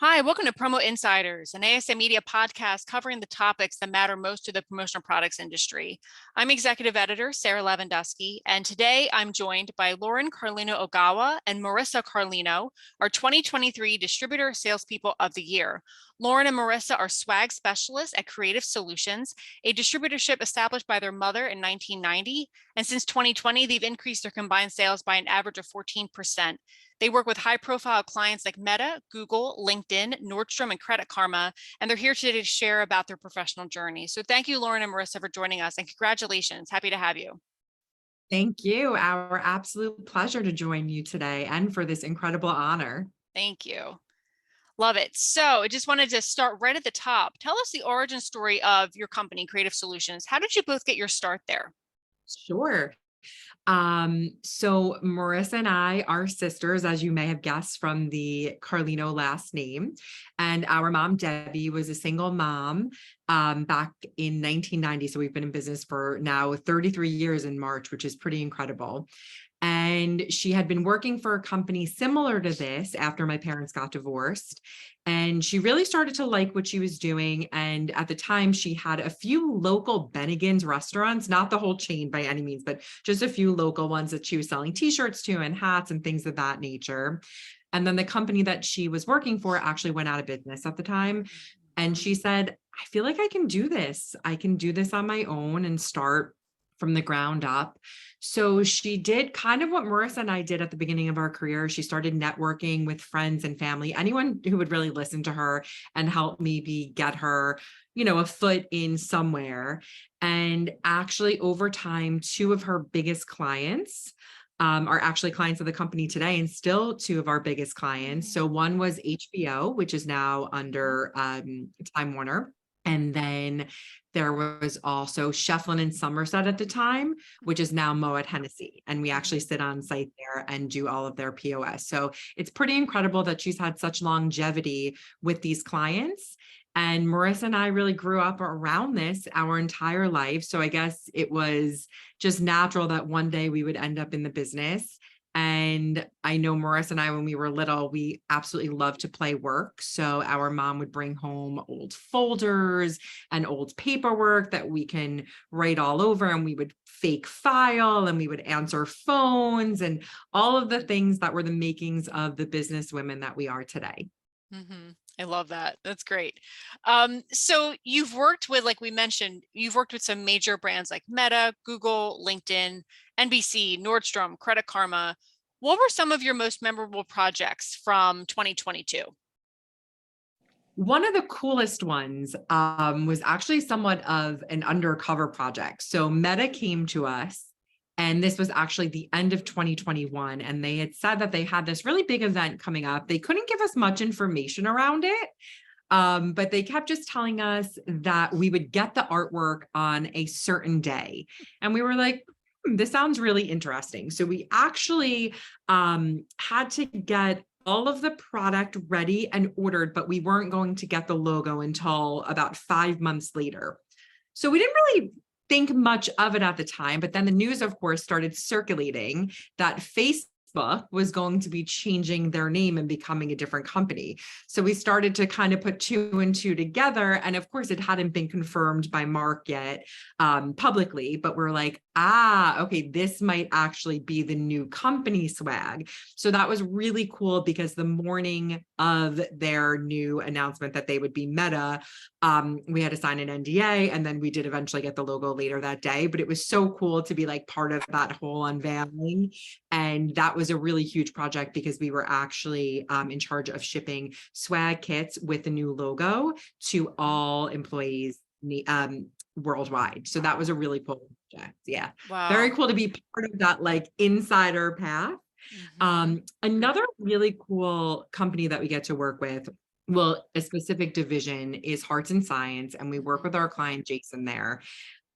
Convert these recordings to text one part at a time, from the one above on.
Hi, welcome to Promo Insiders, an ASI media podcast covering the topics that matter most to the promotional products industry. I'm executive editor Sarah Lewandowski, and today I'm joined by Lorin Carlino Ogawa and Marissa Carlino, our 2023 Distributor Salespeople of the Year. Lorin and Marissa are swag specialists at Creative Solutions, a distributorship established by their mother in 1990. And since 2020, they've increased their combined sales by an average of 14%. They work with high-profile clients like Meta, Google, LinkedIn, Nordstrom, and Credit Karma, and they're here today to share about their professional journey. So thank you, Lorin and Marissa, for joining us, and congratulations. Happy to have you. Thank you. Our absolute pleasure to join you today and for this incredible honor. Thank you. Love it. So I just wanted to start right at the top. Tell us the origin story of your company, Creative Solutions. How did you both get your start there? Sure. So Marissa and I are sisters, as you may have guessed from the Carlino last name. And our mom, Debbie, was a single mom back in 1990. So we've been in business for now 33 years in March, which is pretty incredible. And she had been working for a company similar to this after my parents got divorced. And she really started to like what she was doing. And at the time, she had a few local Bennigan's restaurants, not the whole chain by any means, but just a few local ones that she was selling t-shirts to and hats and things of that nature. And then the company that she was working for actually went out of business at the time. And she said, I feel like I can do this. I can do this on my own and start from the ground up. So she did kind of what Marissa and I did at the beginning of our career. She started networking with friends and family, anyone who would really listen to her and help maybe get her, a foot in somewhere. And actually over time, two of her biggest clients are actually clients of the company today and still two of our biggest clients. So one was HBO, which is now under Time Warner. And then there was also Shefflin and Somerset at the time, which is now Moet Hennessy. And we actually sit on site there and do all of their POS. So it's pretty incredible that she's had such longevity with these clients. And Marissa and I really grew up around this our entire life. So I guess it was just natural that one day we would end up in the business. And I know Marissa and I, when we were little, we absolutely loved to play work. So our mom would bring home old folders and old paperwork that we can write all over, and we would fake file and we would answer phones and all of the things that were the makings of the business women that we are today. Mm-hmm. I love that. That's great. So you've worked with, like we mentioned, you've worked with some major brands like Meta, Google, LinkedIn, NBC, Nordstrom, Credit Karma. What were some of your most memorable projects from 2022? One of the coolest ones was actually somewhat of an undercover project. So Meta came to us, and this was actually the end of 2021. And they had said that they had this really big event coming up. They couldn't give us much information around it, but they kept just telling us that we would get the artwork on a certain day. And we were like, this sounds really interesting. So we actually had to get all of the product ready and ordered, but we weren't going to get the logo until about 5 months later. So we didn't really think much of it at the time, but then the news, of course, started circulating that Facebook was going to be changing their name and becoming a different company. So we started to kind of put two and two together. And of course, it hadn't been confirmed by Mark yet publicly, but we're like, okay, this might actually be the new company swag. So that was really cool because the morning of their new announcement that they would be Meta, we had to sign an NDA, and then we did eventually get the logo later that day. But it was so cool to be like part of that whole unveiling. And that was a really huge project because we were actually in charge of shipping swag kits with the new logo to all employees worldwide. So that was a really cool project. Yeah. Wow. Very cool to be part of that like insider path. Mm-hmm. Another really cool company that we get to work with, well, a specific division is Hearts and Science, and we work with our client Jason there.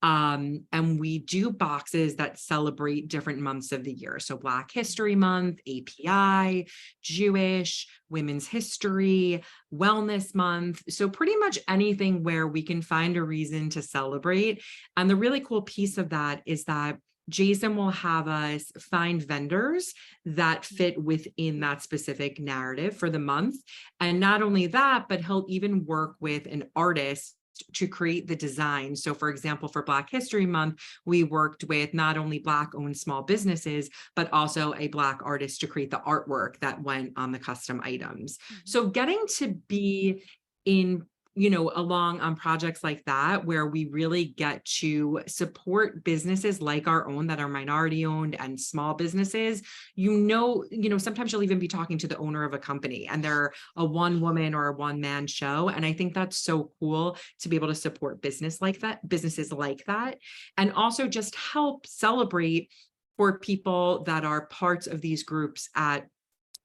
And we do boxes that celebrate different months of the year. So Black History Month, API, Jewish, Women's History, Wellness Month. So pretty much anything where we can find a reason to celebrate. And the really cool piece of that is that Jason will have us find vendors that fit within that specific narrative for the month. And not only that, but he'll even work with an artist to create the design. So for example, for Black History Month, we worked with not only Black owned small businesses, but also a Black artist to create the artwork that went on the custom items. So getting to be in along on projects like that, where we really get to support businesses like our own that are minority owned and small businesses, sometimes you'll even be talking to the owner of a company and they're a one woman or a one man show. And I think that's so cool to be able to support businesses like that, and also just help celebrate for people that are parts of these groups at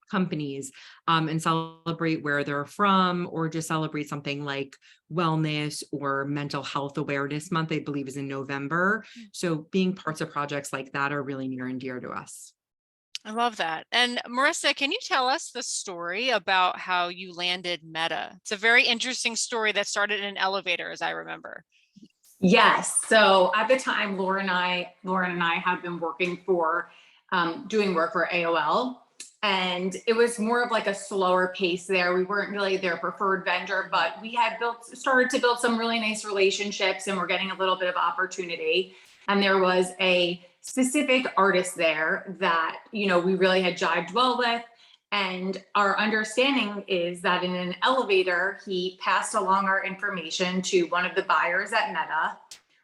companies, and celebrate where they're from, or just celebrate something like wellness or mental health awareness month, I believe is in November. So being parts of projects like that are really near and dear to us. I love that. And Marissa, can you tell us the story about how you landed Meta? It's a very interesting story that started in an elevator, as I remember. Yes. So at the time, Lauren and I had been working for, doing work for AOL. And it was more of like a slower pace there. We weren't really their preferred vendor, but we had started to build some really nice relationships, and we're getting a little bit of opportunity. And there was a specific artist there that, we really had jived well with. And our understanding is that in an elevator, he passed along our information to one of the buyers at Meta,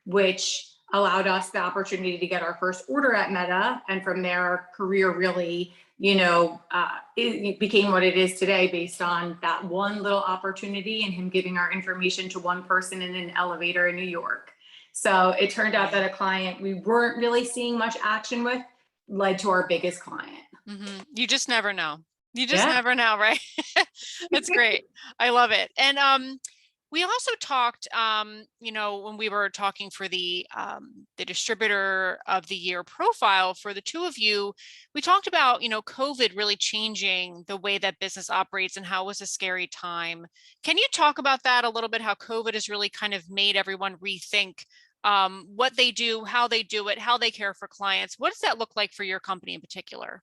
which allowed us the opportunity to get our first order at Meta. And from there, our career really, it became what it is today based on that one little opportunity and him giving our information to one person in an elevator in New York. So it turned out that a client we weren't really seeing much action with led to our biggest client. You just never know. You just never know, right? That's great. I love it. And we also talked, when we were talking for the Distributor of the Year profile for the two of you, we talked about, COVID really changing the way that business operates and how it was a scary time. Can you talk about that a little bit, how COVID has really kind of made everyone rethink what they do, how they do it, how they care for clients? What does that look like for your company in particular?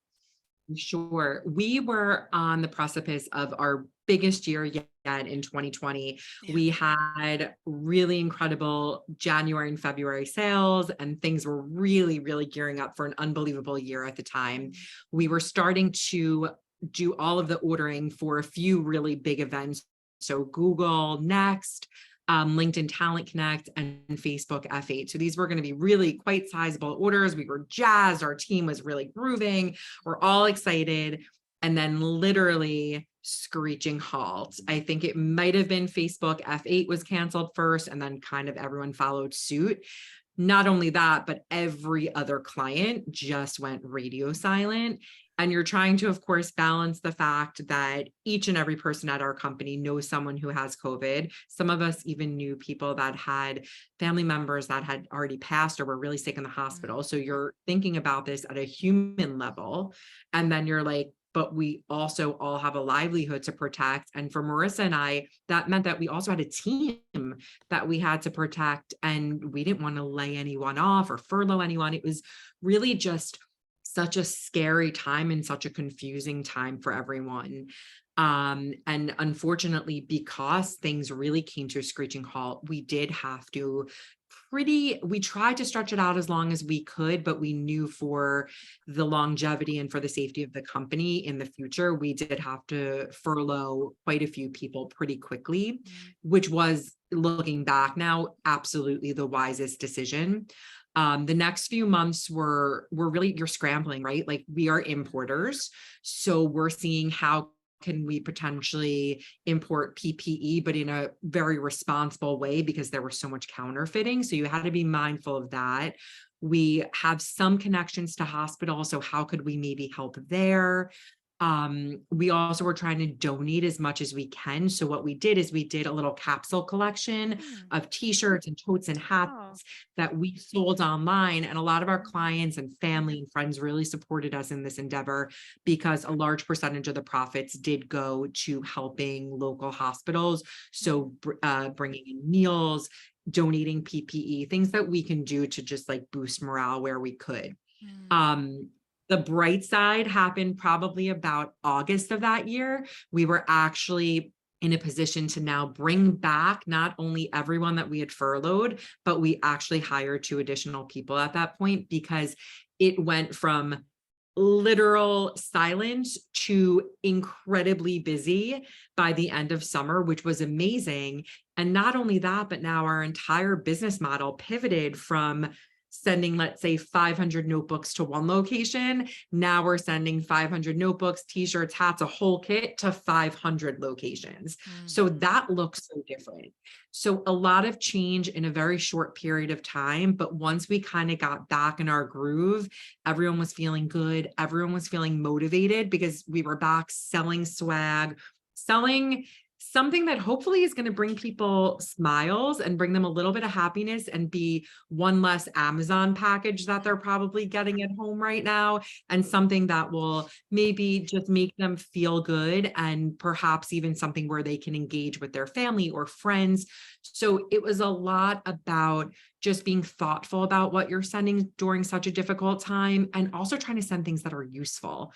Sure. We were on the precipice of our biggest year yet in 2020. Yeah. We had really incredible January and February sales, and things were really, really gearing up for an unbelievable year at the time. We were starting to do all of the ordering for a few really big events. So Google Next, LinkedIn Talent Connect, and Facebook F8. So these were going to be really quite sizable orders. We were jazzed. Our team was really grooving. We're all excited. And then literally screeching halt. I think it might have been Facebook F8 was canceled first, and then kind of everyone followed suit. Not only that, but every other client just went radio silent. And you're trying to, of course, balance the fact that each and every person at our company knows someone who has COVID. Some of us even knew people that had family members that had already passed or were really sick in the hospital. So you're thinking about this at a human level. And then you're like, but we also all have a livelihood to protect. And for Marissa and I, that meant that we also had a team that we had to protect, and we didn't want to lay anyone off or furlough anyone. It was really just such a scary time and such a confusing time for everyone. And unfortunately, because things really came to a screeching halt, we did have to we tried to stretch it out as long as we could, but we knew for the longevity and for the safety of the company in the future, we did have to furlough quite a few people pretty quickly, which was, looking back now, absolutely the wisest decision. The next few months were really, you're scrambling, right? Like, we are importers. So we're seeing how can we potentially import PPE, but in a very responsible way, because there was so much counterfeiting. So you had to be mindful of that. We have some connections to hospitals. So how could we maybe help there? We also were trying to donate as much as we can. So what we did is we did a little capsule collection of t-shirts and totes and hats Oh, that we sold online. And a lot of our clients and family and friends really supported us in this endeavor because a large percentage of the profits did go to helping local hospitals. So bringing in meals, donating PPE, things that we can do to just like boost morale where we could. The bright side happened probably about August of that year. We were actually in a position to now bring back not only everyone that we had furloughed, but we actually hired 2 additional people at that point because it went from literal silence to incredibly busy by the end of summer, which was amazing. And not only that, but now our entire business model pivoted from sending, let's say, 500 notebooks to one location. Now we're sending 500 notebooks, t-shirts, hats, a whole kit to 500 locations. So that looks so different. So a lot of change in a very short period of time. But once we kind of got back in our groove, everyone was feeling good. Everyone was feeling motivated because we were back selling swag, selling something that hopefully is going to bring people smiles and bring them a little bit of happiness and be one less Amazon package that they're probably getting at home right now, and something that will maybe just make them feel good and perhaps even something where they can engage with their family or friends. So it was a lot about just being thoughtful about what you're sending during such a difficult time, and also trying to send things that are useful,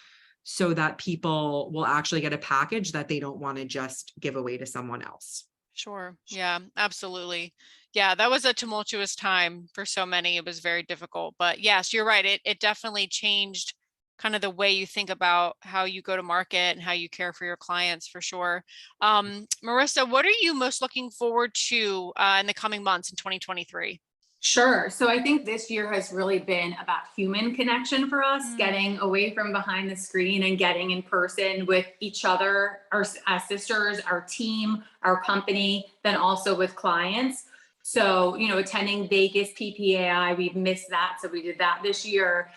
so that people will actually get a package that they don't want to just give away to someone else. sure. Yeah, absolutely. Yeah, that was a tumultuous time for so many. It was very difficult. But yes, you're right. It definitely changed kind of the way you think about how you go to market and how you care for your clients, for sure. Marissa, what are you most looking forward to in the coming months in 2023? Sure. So I think this year has really been about human connection for us, Mm. getting away from behind the screen and getting in person with each other, our sisters, our team, our company, then also with clients. So, attending Vegas PPAI, we've missed that. So we did that this year,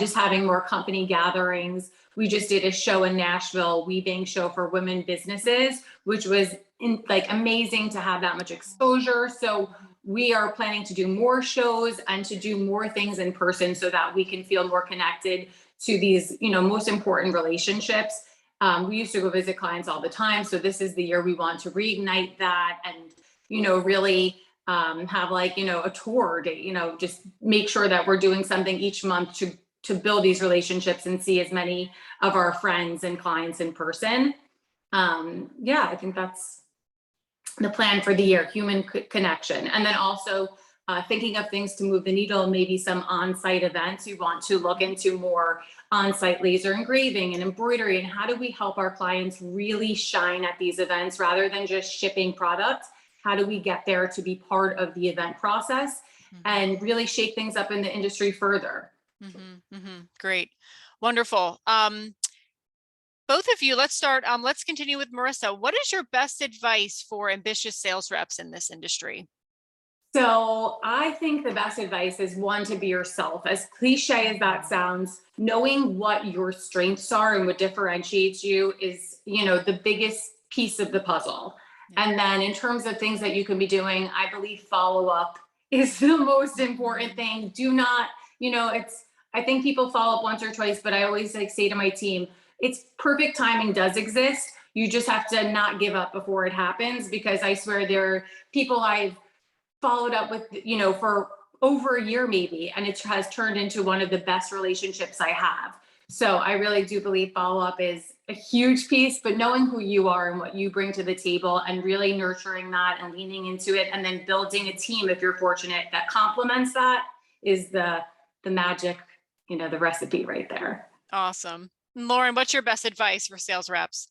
just having more company gatherings. We just did a show in Nashville, weaving show for women businesses, which was amazing to have that much exposure. So we are planning to do more shows and to do more things in person so that we can feel more connected to these, most important relationships. We used to go visit clients all the time. So this is the year we want to reignite that and, really have a tour to, just make sure that we're doing something each month to build these relationships and see as many of our friends and clients in person. I think that's the plan for the year, human connection. And then also thinking of things to move the needle, maybe some on-site events. We want to look into more on-site laser engraving and embroidery, and how do we help our clients really shine at these events rather than just shipping products? How do we get there to be part of the event process and really shake things up in the industry further? Great. Wonderful. Both of you, let's start. Let's continue with Marissa. What is your best advice for ambitious sales reps in this industry? So I think the best advice is, one, to be yourself. As cliche as that sounds, knowing what your strengths are and what differentiates you is, the biggest piece of the puzzle. Yeah. And then in terms of things that you can be doing, I believe follow-up is the most important thing. Do not, I think people follow up once or twice, but I always say to my team, it's perfect timing does exist. You just have to not give up before it happens, because I swear there are people I've followed up with, for over a year maybe, and it has turned into one of the best relationships I have. So I really do believe follow-up is a huge piece, but knowing who you are and what you bring to the table and really nurturing that and leaning into it, and then building a team, if you're fortunate, that complements that, is the magic, the recipe right there. Awesome. Lorin, what's your best advice for sales reps?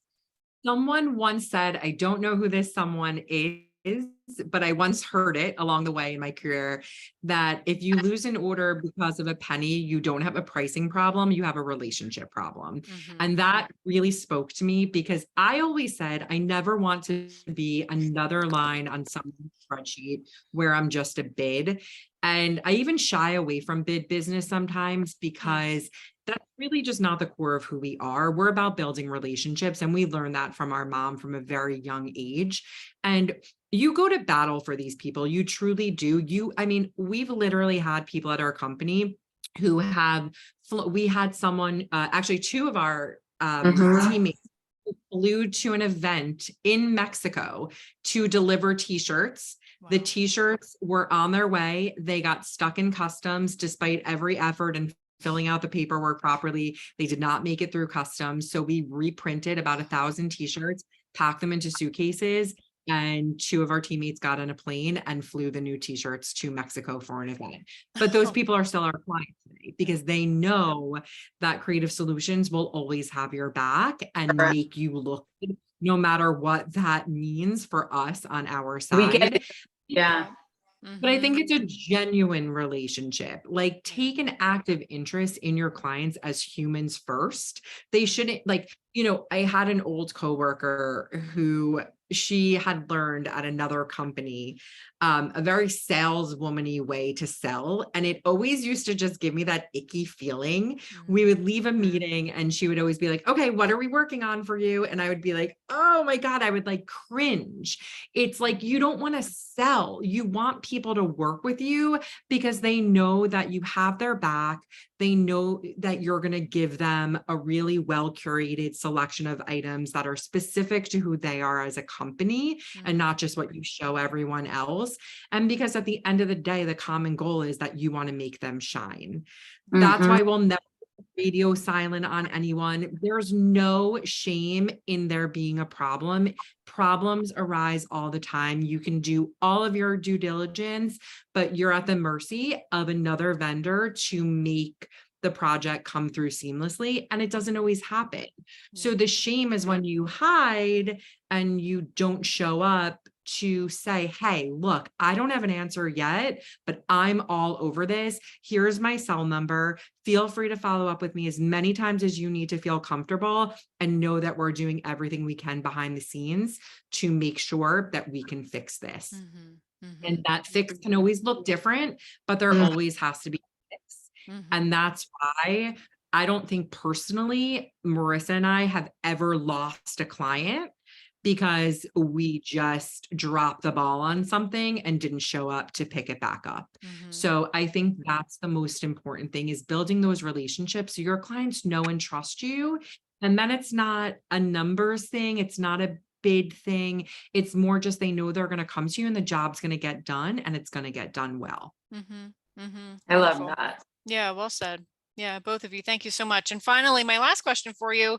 Someone once said, I don't know who this someone is, but I once heard it along the way in my career, that if you lose an order because of a penny, you don't have a pricing problem, you have a relationship problem. And that really spoke to me, because I always said, I never want to be another line on some spreadsheet where I'm just a bid. And I even shy away from bid business sometimes, because that's really just not the core of who we are. We're about building relationships, and we learned that from our mom from a very young age. And you go to battle for these people. You truly do. I mean, we've literally had people at our company who have, we had someone, actually two of our teammates flew to an event in Mexico to deliver t-shirts. Wow. The t-shirts were on their way. They got stuck in customs despite every effort and filling out the paperwork properly. They did not make it through customs. So we reprinted about 1,000 t-shirts, packed them into suitcases, and two of our teammates got on a plane and flew the new t-shirts to Mexico for an event. But those people are still our clients today because they know that Creative Solutions will always have your back and make you look good, no matter what that means for us on our side. We get it. Yeah. But I think it's a genuine relationship. Like, take an active interest in your clients as humans first. They shouldn't, like, I had an old coworker who she had learned at another company, a very saleswoman-y way to sell. And it always used to just give me that icky feeling. We would leave a meeting and she would always be like, okay, what are we working on for you? And I would be like, oh my God, I would like cringe. It's like, you don't want to sell. You want people to work with you because they know that you have their back. They know that you're going to give them a really well curated selection of items that are specific to who they are as a company and not just what you show everyone else. And because at the end of the day, the common goal is that you want to make them shine. That's why we'll never radio silent on anyone. There's no shame in there being a problem. Problems arise all the time. You can do all of your due diligence, but you're at the mercy of another vendor to make the project come through seamlessly, and it doesn't always happen. So the shame is when you hide and you don't show up to say, hey, look, I don't have an answer yet, but I'm all over this. Here's my cell number. Feel free to follow up with me as many times as you need to feel comfortable, and know that we're doing everything we can behind the scenes to make sure that we can fix this. And that fix can always look different, but there always has to be a fix. And that's why I don't think personally, Marissa and I have ever lost a client because we just dropped the ball on something and didn't show up to pick it back up. So I think that's the most important thing, is building those relationships so your clients know and trust you. And then it's not a numbers thing. It's not a bid thing. It's more just they know they're going to come to you and the job's going to get done, and it's going to get done well. I love that. Yeah, well said. Yeah, both of you. Thank you so much. And finally, my last question for you,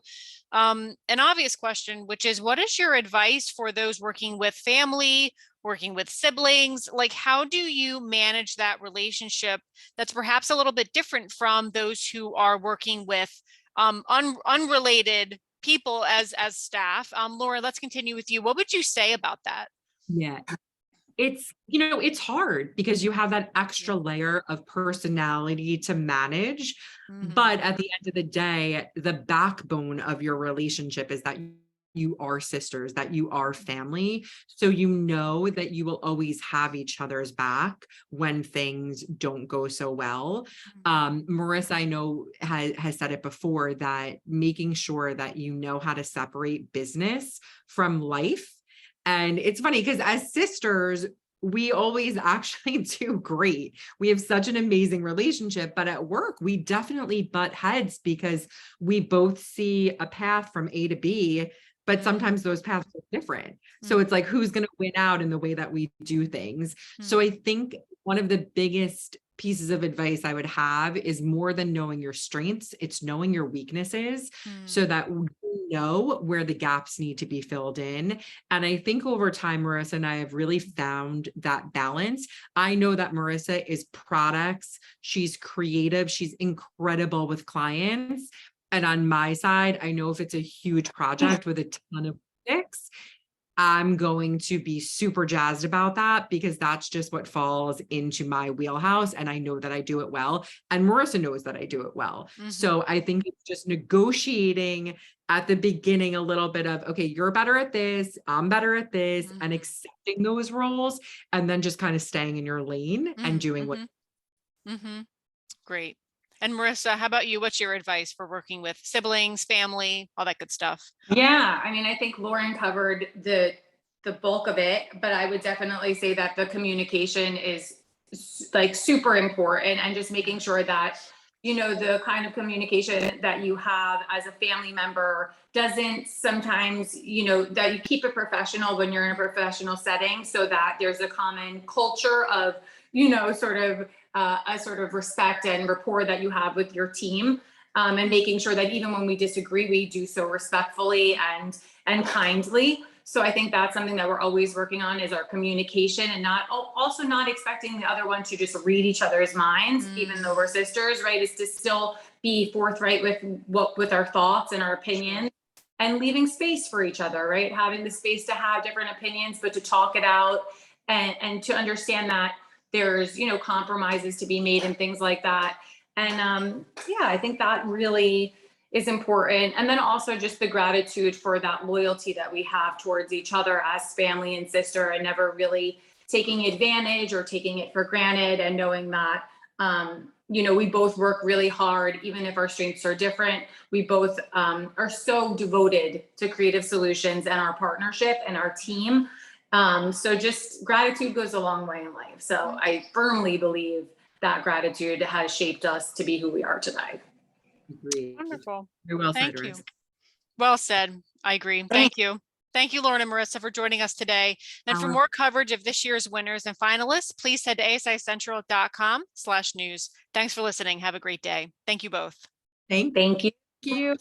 an obvious question, which is, what is your advice for those working with family, working with siblings? Like, how do you manage that relationship that's perhaps a little bit different from those who are working with unrelated people as staff? Laura, let's continue with you. What would you say about that? Yeah. It's hard because you have that extra layer of personality to manage. But at the end of the day, the backbone of your relationship is that you are sisters, that you are family. So you know that you will always have each other's back when things don't go so well. Marissa, I know, has said it before, that making sure that you know how to separate business from life. And it's funny because as sisters, we always actually do great. We have such an amazing relationship, but at work, we definitely butt heads because we both see a path from A to B, but sometimes those paths are different. So it's like, who's going to win out in the way that we do things? So I think one of the biggest pieces of advice I would have is, more than knowing your strengths, it's knowing your weaknesses so that you know where the gaps need to be filled in. And I think over time, Marissa and I have really found that balance. I know that Marissa is products, she's creative, she's incredible with clients. And on my side, I know if it's a huge project with a ton of sticks, I'm going to be super jazzed about that because that's just what falls into my wheelhouse. And I know that I do it well. And Marissa knows that I do it well. So I think it's just negotiating at the beginning a little bit of, okay, you're better at this, I'm better at this, and accepting those roles, and then just kind of staying in your lane and doing what. Great. And Marissa, how about you? What's your advice for working with siblings, family, all that good stuff? Yeah, I mean, I think Lorin covered the bulk of it, but I would definitely say that the communication is like super important, and just making sure that, you know, the kind of communication that you have as a family member doesn't sometimes, you know, that you keep it professional when you're in a professional setting, so that there's a common culture of, you know, sort of a sort of respect and rapport that you have with your team. And making sure that even when we disagree, we do so respectfully and kindly. So I think that's something that we're always working on, is our communication, and also not expecting the other one to just read each other's minds, even though we're sisters, right? Is to still be forthright with our thoughts and our opinions, and leaving space for each other, right? Having the space to have different opinions, but to talk it out, and to understand that there's, you know, compromises to be made and things like that. And yeah, I think that really is important. And then also just the gratitude for that loyalty that we have towards each other as family and sister, and never really taking advantage or taking it for granted, and knowing that, you know, we both work really hard, even if our strengths are different. We both are so devoted to creative solutions and our partnership and our team. So just gratitude goes a long way in life. So I firmly believe that gratitude has shaped us to be who we are today. Agreed. Wonderful. Very well said, Thank you. Marissa. Well said. I agree. Thank you. Thank you, Lorin and Marissa, for joining us today. And for more coverage of this year's winners and finalists, please head to asicentral.com/news. Thanks for listening. Have a great day. Thank you both. Thank Thank you. you.